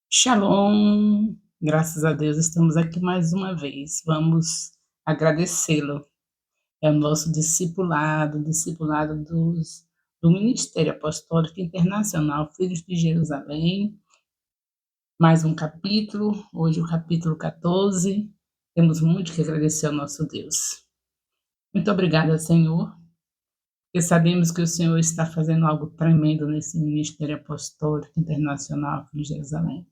Shalom, graças a Deus estamos aqui mais uma vez. Vamos agradecê-lo. É o nosso discipulado do Ministério Apostólico Internacional Filhos de Jerusalém. Mais um capítulo, hoje o capítulo 14. Temos muito que agradecer ao nosso Deus. Muito obrigada, Senhor, porque sabemos que o Senhor está fazendo algo tremendo nesse Ministério Apostólico Internacional Filhos de Jerusalém.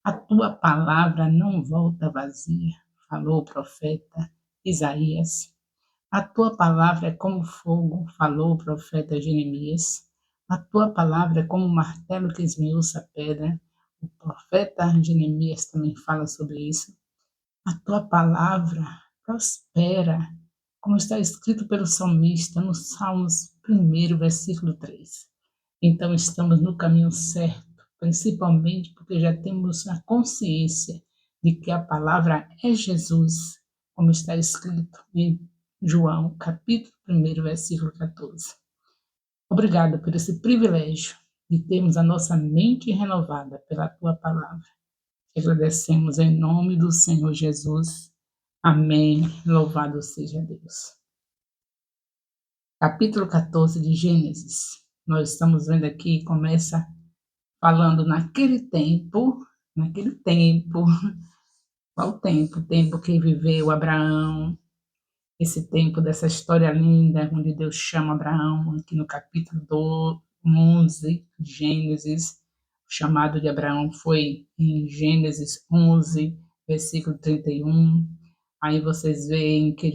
A tua palavra não volta vazia, falou o profeta Isaías. A tua palavra é como fogo, falou o profeta Jeremias. A tua palavra é como um martelo que esmiuça a pedra. O profeta Jeremias também fala sobre isso. A tua palavra prospera, como está escrito pelo salmista no Salmos 1, versículo 3. Então estamos no caminho certo, principalmente porque já temos a consciência de que a palavra é Jesus, como está escrito em João, capítulo 1, versículo 14. Obrigada por esse privilégio de termos a nossa mente renovada pela tua palavra. Agradecemos em nome do Senhor Jesus. Amém. Louvado seja Deus. Capítulo 14 de Gênesis. Nós estamos vendo aqui, começa falando naquele tempo, qual tempo? O tempo que viveu Abraão, esse tempo dessa história linda, onde Deus chama Abraão, aqui no capítulo 11 de Gênesis, o chamado de Abraão foi em Gênesis 11, versículo 31. Aí vocês veem que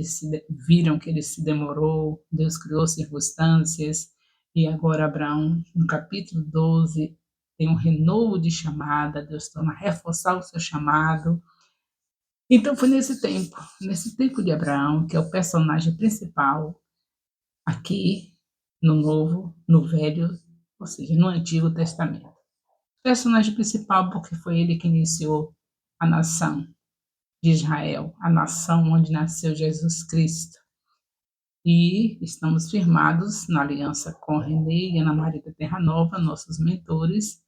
viram que ele se demorou, Deus criou circunstâncias, e agora Abraão, no capítulo 12, tem um renovo de chamada, Deus torna a reforçar o seu chamado. Então foi nesse tempo de Abraão, que é o personagem principal aqui no Novo, no Velho, ou seja, no Antigo Testamento. Personagem principal porque foi ele que iniciou a nação de Israel, a nação onde nasceu Jesus Cristo. E estamos firmados na aliança com Renê e Ana Maria da Terra Nova, nossos mentores,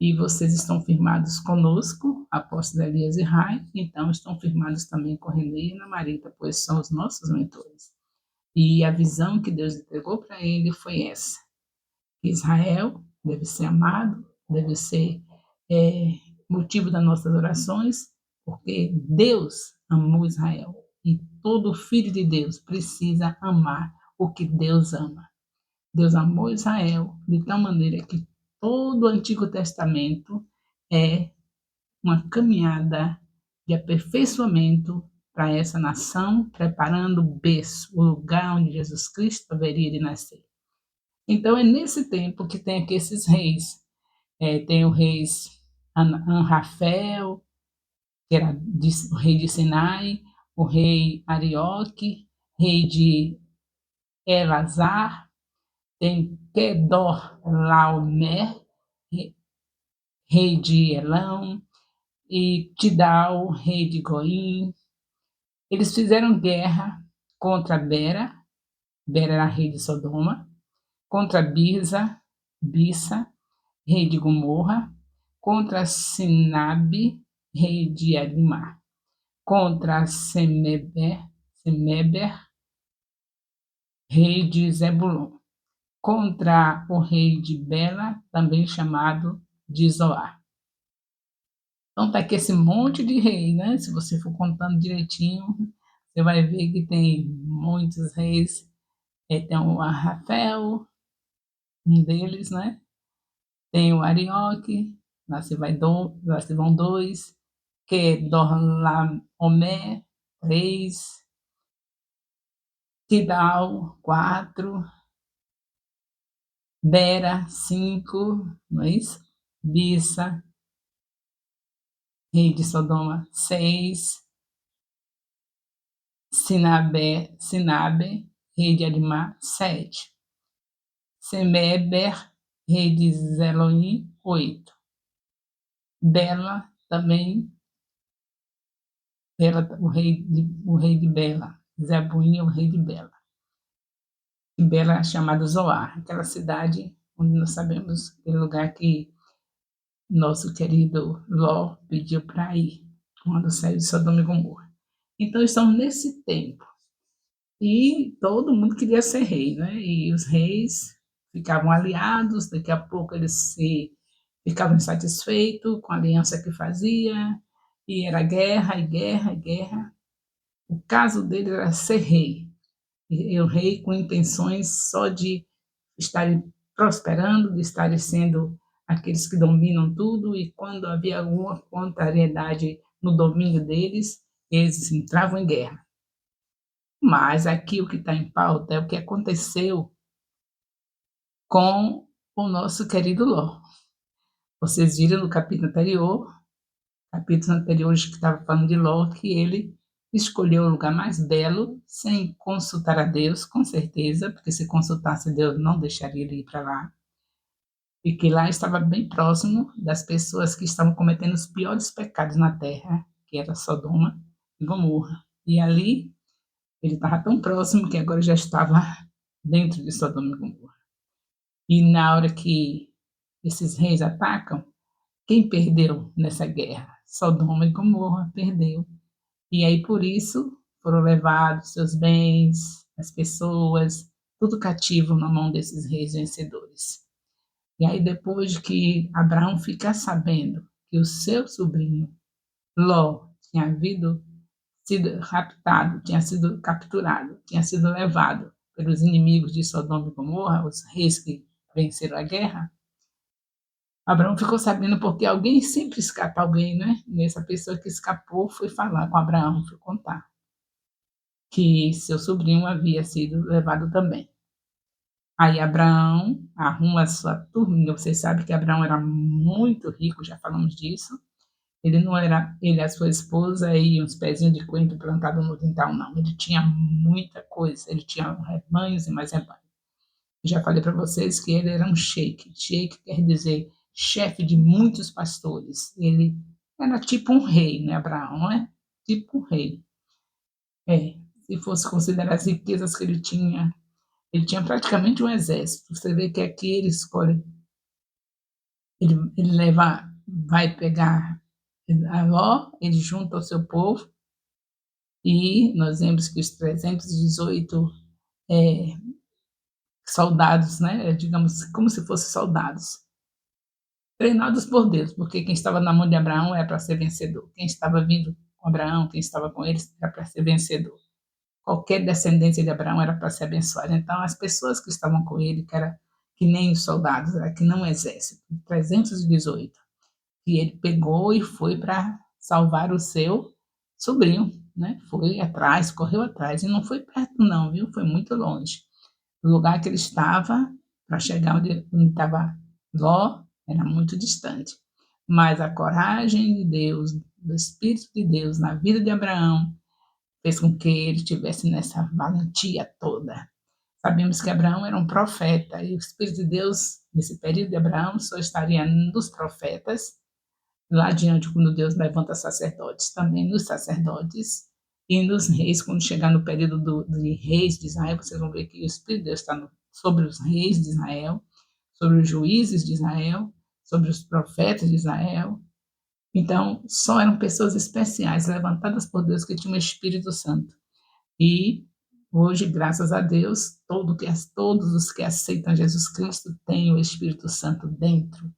e vocês estão firmados conosco, apóstolo Elias e Rai, então estão firmados também com Renê e Ana Marita, pois são os nossos mentores. E a visão que Deus entregou para ele foi essa: que Israel deve ser amado, deve ser motivo das nossas orações, porque Deus amou Israel e todo filho de Deus precisa amar o que Deus ama. Deus amou Israel de tal maneira que todo o Antigo Testamento é uma caminhada de aperfeiçoamento para essa nação, preparando o berço, o lugar onde Jesus Cristo haveria de nascer. Então é nesse tempo que tem aqui esses reis. Tem o rei Anrafel, que era o rei de Sinai, o rei Arioque, rei de Elazar, tem Kedorlaomer, rei de Elão, e Tidal, rei de Goim. Eles fizeram guerra contra Bera, Bera era rei de Sodoma, contra Bisa, rei de Gomorra, contra Sinabe, rei de Admar, contra Semeber, rei de Zebulon, contra o rei de Bela, também chamado de Zoar. Então tá aqui esse monte de rei, né? Se você for contando direitinho, você vai ver que tem muitos reis. Tem o Rafael, um deles, né? Tem o Arioque, lá se vão dois, Kedorlaomer, 3, Tidal, 4, Bera, 5, não é isso? Bisa, rei de Sodoma, 6, Sinabe, rei de Admar, 7, Semeber, rei de Zeloim, 8, Bela, também, o rei de Bela, Zebuim, o rei de Bela. E Bela é chamada Zoar, aquela cidade onde nós sabemos, aquele lugar que nosso querido Ló pediu para ir, quando saiu de Sodoma e Gomorra. Então estamos nesse tempo, e todo mundo queria ser rei, né, e os reis ficavam aliados, daqui a pouco eles se ficavam insatisfeitos com a aliança que fazia, e era guerra, e guerra, e guerra. O caso dele era ser rei, e o rei com intenções só de estarem prosperando, de estarem sendo aqueles que dominam tudo, e quando havia alguma contrariedade no domínio deles, eles entravam em guerra. Mas aqui o que está em pauta é o que aconteceu com o nosso querido Ló. Vocês viram no capítulo anterior que estava falando de Ló, que ele escolheu o lugar mais belo, sem consultar a Deus, com certeza, porque se consultasse Deus não deixaria ele ir para lá, e que lá estava bem próximo das pessoas que estavam cometendo os piores pecados na terra, que era Sodoma e Gomorra. E ali ele estava tão próximo que agora já estava dentro de Sodoma e Gomorra. E na hora que esses reis atacam, quem perdeu nessa guerra? Sodoma e Gomorra perdeu. E aí por isso foram levados seus bens, as pessoas, tudo cativo na mão desses reis vencedores. E aí depois que Abraão fica sabendo que o seu sobrinho Ló tinha sido raptado, tinha sido capturado, tinha sido levado pelos inimigos de Sodoma e Gomorra, os reis que venceram a guerra, Abraão ficou sabendo porque alguém sempre escapa alguém, né? E essa pessoa que escapou foi falar com Abraão, foi contar que seu sobrinho havia sido levado também. Aí Abraão arruma a sua turminha, você sabe que Abraão era muito rico, já falamos disso. Ele não era, ele e a sua esposa e uns pezinhos de coentro plantados no quintal, não. Ele tinha muita coisa, ele tinha rebanhos e mais rebanhos. Já falei para vocês que ele era um sheik. Sheik quer dizer chefe de muitos pastores. Ele era tipo um rei, né, Abraão, né? Tipo um rei. É, se fosse considerar as riquezas que ele tinha praticamente um exército. Você vê que aqui ele escolhe, ele leva, vai pegar a Ló, ele junta o seu povo, e nós vemos que os 318 é, soldados, né, digamos, como se fossem soldados, treinados por Deus, porque quem estava na mão de Abraão era para ser vencedor. Quem estava vindo com Abraão, quem estava com eles, era para ser vencedor. Qualquer descendência de Abraão era para ser abençoada. Então, as pessoas que estavam com ele, que era que nem os soldados, era que não o exército, 318, que ele pegou e foi para salvar o seu sobrinho, né? Foi atrás, correu atrás, e não foi perto não, viu? Foi muito longe. O lugar que ele estava, para chegar onde estava Ló, era muito distante. Mas a coragem de Deus, do Espírito de Deus na vida de Abraão, fez com que ele tivesse nessa valentia toda. Sabemos que Abraão era um profeta, e o Espírito de Deus, nesse período de Abraão, só estaria nos profetas, lá adiante, quando Deus levanta sacerdotes, também nos sacerdotes, e nos reis, quando chegar no período de reis de Israel, vocês vão ver que o Espírito de Deus está sobre os reis de Israel, sobre os juízes de Israel, sobre os profetas de Israel. Então, só eram pessoas especiais, levantadas por Deus, que tinham o Espírito Santo. E hoje, graças a Deus, todos os que aceitam Jesus Cristo têm o Espírito Santo dentro,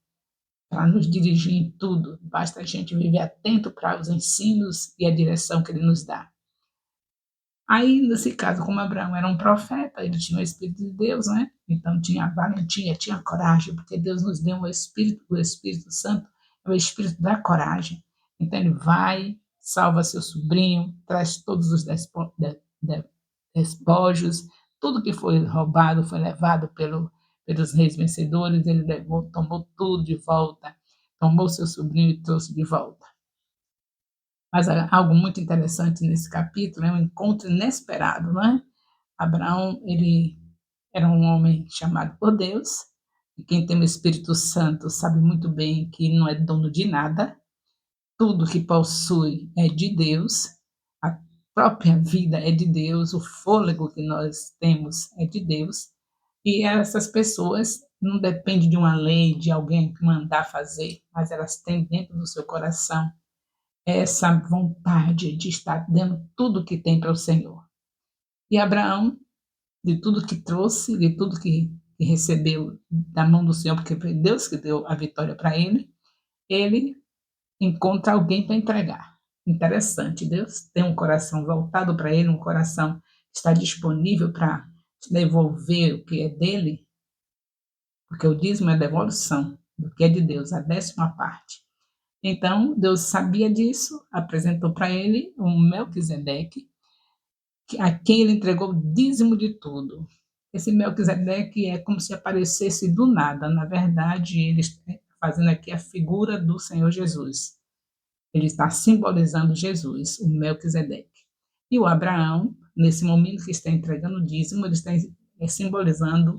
para nos dirigir em tudo. Basta a gente viver atento para os ensinos e a direção que ele nos dá. Aí, nesse caso, como Abraão era um profeta, ele tinha o Espírito de Deus, né? Então tinha valentia, tinha coragem, porque Deus nos deu o Espírito Santo, é o Espírito da coragem. Então ele vai, salva seu sobrinho, traz todos os despojos, tudo que foi roubado foi levado pelos reis vencedores, ele levou, tomou tudo de volta, tomou seu sobrinho e trouxe de volta. Mas algo muito interessante nesse capítulo é um encontro inesperado, não é? Abraão, ele era um homem chamado por Deus, e quem tem o Espírito Santo sabe muito bem que não é dono de nada, tudo que possui é de Deus, a própria vida é de Deus, o fôlego que nós temos é de Deus, e essas pessoas não depende de uma lei, de alguém que mandar fazer, mas elas têm dentro do seu coração essa vontade de estar dando tudo que tem para o Senhor. E Abraão, de tudo que trouxe, de tudo que recebeu da mão do Senhor, porque foi Deus que deu a vitória para ele encontra alguém para entregar. Interessante, Deus tem um coração voltado para ele, um coração que está disponível para devolver o que é dele, porque o dízimo é a devolução do que é de Deus, a 10ª parte. Então, Deus sabia disso, apresentou para ele um Melquisedeque, a quem ele entregou o dízimo de tudo. Esse Melquisedeque é como se aparecesse do nada. Na verdade, ele está fazendo aqui a figura do Senhor Jesus. Ele está simbolizando Jesus, o Melquisedeque. E o Abraão, nesse momento que está entregando o dízimo, ele está simbolizando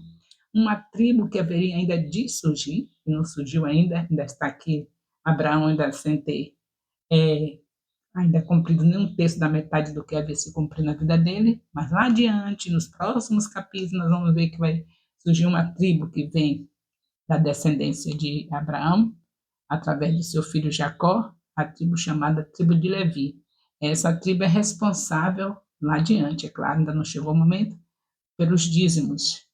uma tribo que haveria ainda de surgir, que não surgiu ainda está aqui, Abraão ainda sem ter ainda cumprido nem um terço da metade do que havia se cumprido na vida dele, mas lá adiante, nos próximos capítulos, nós vamos ver que vai surgir uma tribo que vem da descendência de Abraão, através de seu filho Jacó, a tribo chamada tribo de Levi. Essa tribo é responsável, lá adiante, é claro, ainda não chegou o momento, pelos dízimos,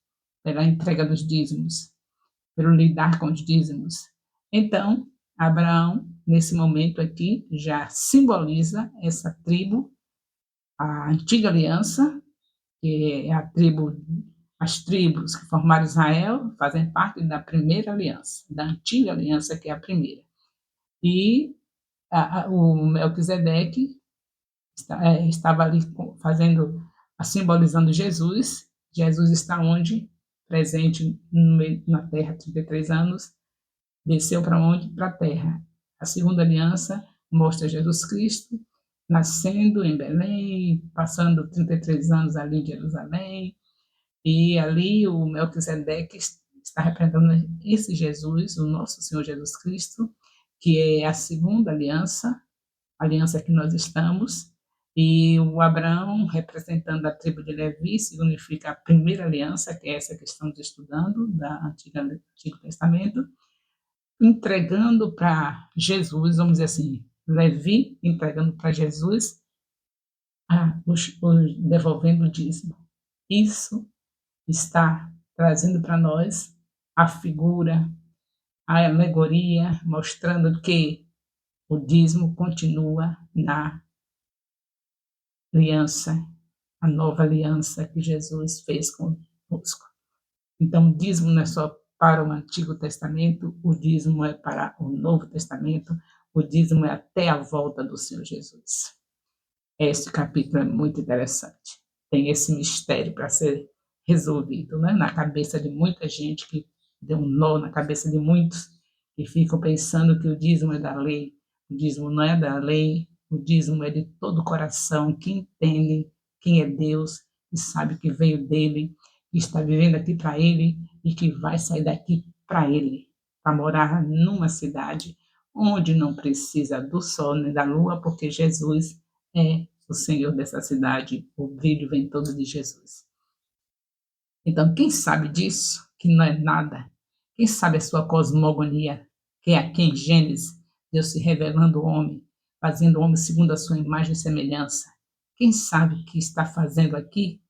pela entrega dos dízimos, pelo lidar com os dízimos. Então, Abraão, nesse momento aqui, já simboliza essa tribo, a antiga aliança, que é a tribo, as tribos que formaram Israel fazem parte da primeira aliança, da antiga aliança, que é a primeira. E o Melquisedeque estava ali fazendo, simbolizando Jesus. Jesus está onde? Presente na terra há 33 anos, desceu para onde? Para a terra. A segunda aliança mostra Jesus Cristo nascendo em Belém, passando 33 anos ali em Jerusalém, e ali o Melquisedeque está representando esse Jesus, o nosso Senhor Jesus Cristo, que é a segunda aliança que nós estamos, e o Abraão, representando a tribo de Levi, significa a primeira aliança, que é essa que estamos estudando, Antigo Testamento, entregando para Jesus, vamos dizer assim, Levi entregando para Jesus, devolvendo o dízimo. Isso está trazendo para nós a figura, a alegoria, mostrando que o dízimo continua na aliança, a nova aliança que Jesus fez conosco. Então, o dízimo não é só para o Antigo Testamento, o dízimo é para o Novo Testamento, o dízimo é até a volta do Senhor Jesus. Esse capítulo é muito interessante. Tem esse mistério para ser resolvido, né? Na cabeça de muita gente, que deu um nó na cabeça de muitos, que ficam pensando que o dízimo é da lei. O dízimo não é da lei, o dízimo é de todo o coração, que entende quem é Deus, e sabe que veio dele, que está vivendo aqui para ele e que vai sair daqui para ele, para morar numa cidade onde não precisa do sol nem da lua, porque Jesus é o Senhor dessa cidade, o brilho vem todo de Jesus. Então, quem sabe disso, que não é nada, quem sabe a sua cosmogonia, que é aqui em Gênesis, Deus se revelando ao homem, fazendo o homem segundo a sua imagem e semelhança. Quem sabe o que está fazendo aqui,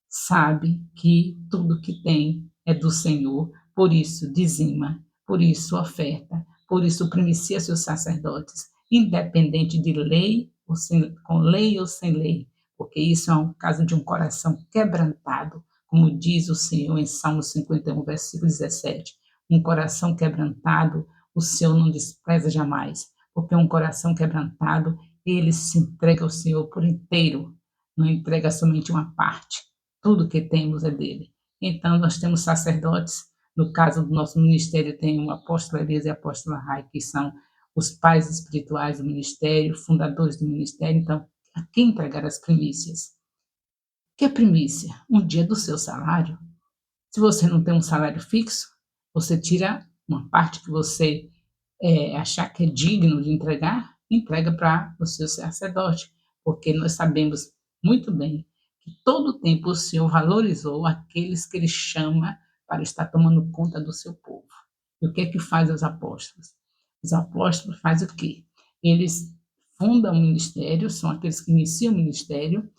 sabe que tudo que tem é do Senhor, por isso dizima, por isso oferta, por isso primicia seus sacerdotes, independente de lei, ou sem, com lei ou sem lei, porque isso é um caso de um coração quebrantado, como diz o Senhor em Salmo 51, versículo 17. Um coração quebrantado, o Senhor não despreza jamais, porque um coração quebrantado, ele se entrega ao Senhor por inteiro, não entrega somente uma parte. Tudo que temos é dele. Então, nós temos sacerdotes, no caso do nosso ministério, tem o apóstolo Elias e a apóstola Rai, que são os pais espirituais do ministério, fundadores do ministério. Então, a quem entregar as primícias? Que é primícia? Um dia do seu salário. Se você não tem um salário fixo, você tira uma parte que você achar que é digno de entregar, entrega para o seu sacerdote, porque nós sabemos muito bem que todo o tempo o Senhor valorizou aqueles que Ele chama para estar tomando conta do seu povo. E o que é que faz os apóstolos? Os apóstolos fazem o quê? Eles fundam o ministério, são aqueles que iniciam o ministério,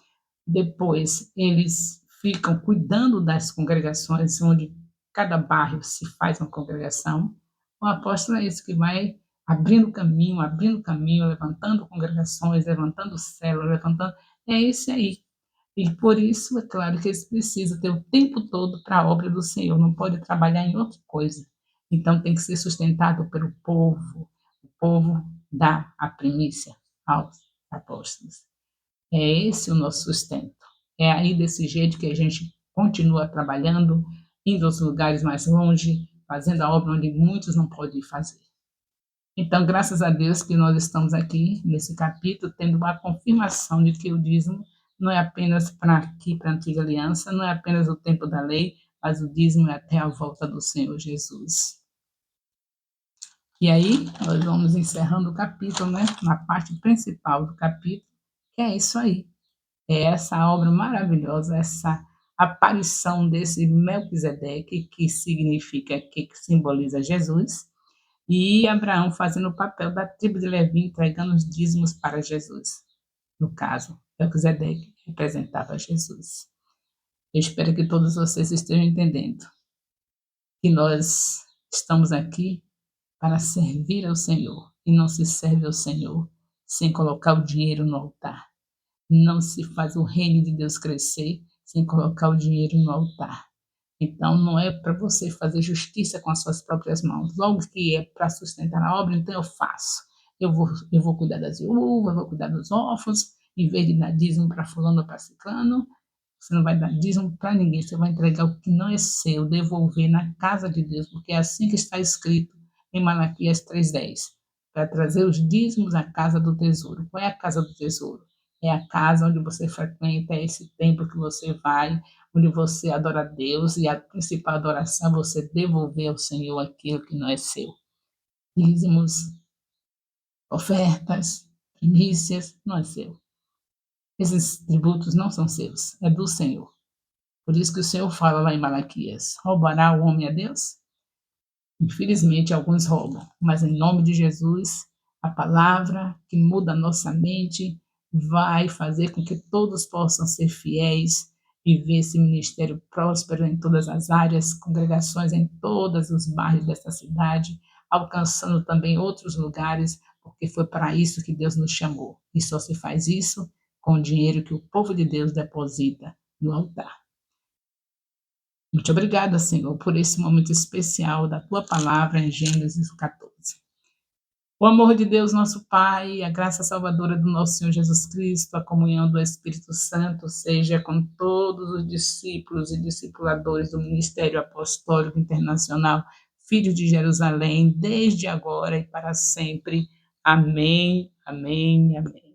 depois eles ficam cuidando das congregações, onde cada bairro se faz uma congregação. O apóstolo é esse que vai abrindo caminho, levantando congregações, levantando células, levantando. É esse aí. E por isso, é claro que eles precisam ter o tempo todo para a obra do Senhor, não pode trabalhar em outra coisa. Então tem que ser sustentado pelo povo. O povo dá a primícia aos apóstolos. É esse o nosso sustento. É aí desse jeito que a gente continua trabalhando, indo aos lugares mais longe, fazendo a obra onde muitos não podem fazer. Então, graças a Deus que nós estamos aqui nesse capítulo, tendo uma confirmação de que o dízimo não é apenas para aqui, para a antiga aliança, não é apenas o tempo da lei, mas o dízimo é até a volta do Senhor Jesus. E aí, nós vamos encerrando o capítulo, né? Na parte principal do capítulo, que é isso aí. É essa obra maravilhosa, essa aparição desse Melquisedeque, que significa, que simboliza Jesus, e Abraão fazendo o papel da tribo de Levi, entregando os dízimos para Jesus. No caso, Melquisedeque representava Jesus. Eu espero que todos vocês estejam entendendo que nós estamos aqui para servir ao Senhor, e não se serve ao Senhor sem colocar o dinheiro no altar. Não se faz o reino de Deus crescer sem colocar o dinheiro no altar. Então, não é para você fazer justiça com as suas próprias mãos. Logo que é para sustentar a obra, então eu faço. Eu vou cuidar das viúvas, vou cuidar dos órfãos, em vez de dar dízimo para fulano ou para ciclano, você não vai dar dízimo para ninguém, você vai entregar o que não é seu, devolver na casa de Deus, porque é assim que está escrito em Malaquias 3:10, para trazer os dízimos à casa do tesouro. Qual é a casa do tesouro? É a casa onde você frequenta, é esse templo que você vai, onde você adora a Deus, e a principal adoração é você devolver ao Senhor aquilo que não é seu. Dízimos, ofertas, primícias, não é seu. Esses tributos não são seus, é do Senhor. Por isso que o Senhor fala lá em Malaquias: roubará o homem a Deus? Infelizmente, alguns roubam, mas em nome de Jesus, a palavra que muda a nossa mente vai fazer com que todos possam ser fiéis e ver esse ministério próspero em todas as áreas, congregações em todos os bairros dessa cidade, alcançando também outros lugares, porque foi para isso que Deus nos chamou. E só se faz isso com o dinheiro que o povo de Deus deposita no altar. Muito obrigada, Senhor, por esse momento especial da tua palavra em Gênesis 14. O amor de Deus, nosso Pai, a graça salvadora do nosso Senhor Jesus Cristo, a comunhão do Espírito Santo seja com todos os discípulos e discipuladores do Ministério Apostólico Internacional, Filhos de Jerusalém, desde agora e para sempre. Amém, amém, amém.